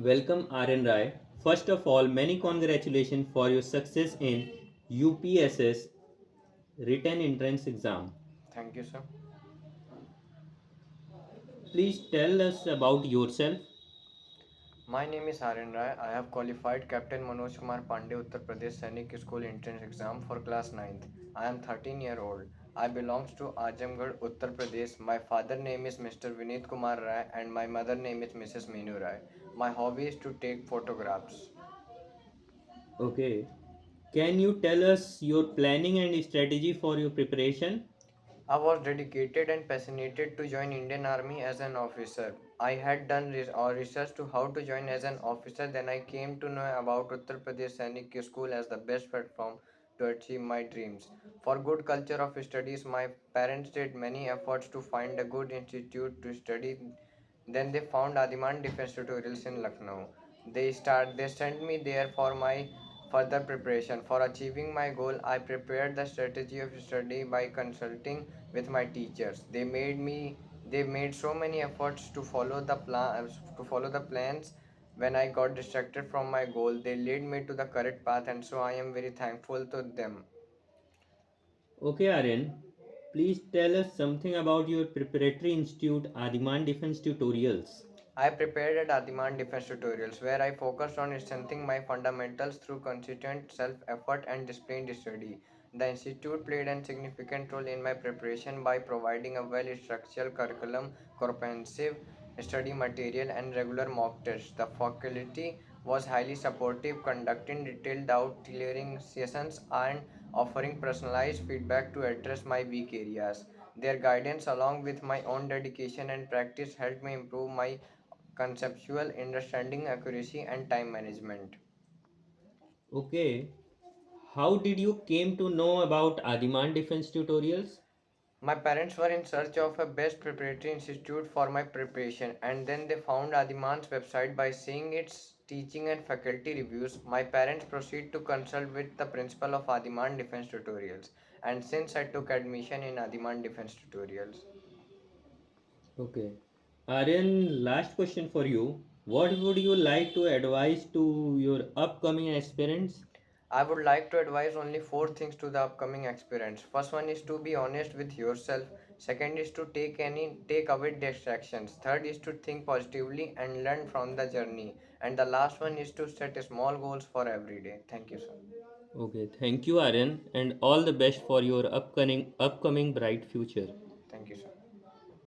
Welcome Aryan Rai. First of all, many congratulations for your success in UPSS written entrance exam. Thank you, sir. Please tell us about yourself. My name is ARYAN Rai. I have qualified Captain Manoj Kumar Pandey Uttar Pradesh SAINIK School entrance exam for class ninth. I am 13-year-old. I belongs to Ajamgarh, Uttar Pradesh. My father name is Mr. Vineet Kumar Rai and my mother name is Mrs. Meenu Rai. My hobby is to take photographs. Okay. Can you tell us your planning and strategy for your preparation? I was dedicated and passionate to join Indian Army as an officer. I had done research to how to join as an officer. Then I came to know about Uttar Pradesh Sainik School as the best platform to achieve my dreams. For good culture of studies, my parents did many efforts to find a good institute to study. Then they found Adiman Defence Tutorials in Lucknow. They sent me there for my further preparation. For achieving my goal, I prepared the strategy of study by consulting with my teachers. They made so many efforts to follow the plans. When I got distracted from my goal, they led me to the correct path, and so I am very thankful to them. Okay, Aryan. Please tell us something about your preparatory institute Adiman Defence Tutorials. I prepared at Adiman Defence Tutorials, where I focused on strengthening my fundamentals through consistent self-effort and disciplined study. The institute played a significant role in my preparation by providing a well-structured curriculum, comprehensive study material, and regular mock tests. The faculty was highly supportive, conducting detailed doubt clearing sessions and offering personalized feedback to address my weak areas. Their guidance, along with my own dedication and practice, helped me improve my conceptual understanding, accuracy, and time management. Okay. How did you came to know about Adiman Defence Tutorials? My parents were in search of a best preparatory institute for my preparation, and then they found Adiman's website. By seeing its teaching and faculty reviews, my parents proceeded to consult with the principal of Adiman Defence Tutorials, and since I took admission in Adiman Defence Tutorials. Okay. Aryan, last question for you. What would you like to advise to your upcoming aspirants? I would like to advise only four things to the upcoming aspirants. First one is to be honest with yourself. Second is to take away distractions. Third is to think positively and learn from the journey. And the last one is to set small goals for every day. Thank you, sir. Okay, thank you, Aryan, and all the best for your upcoming bright future.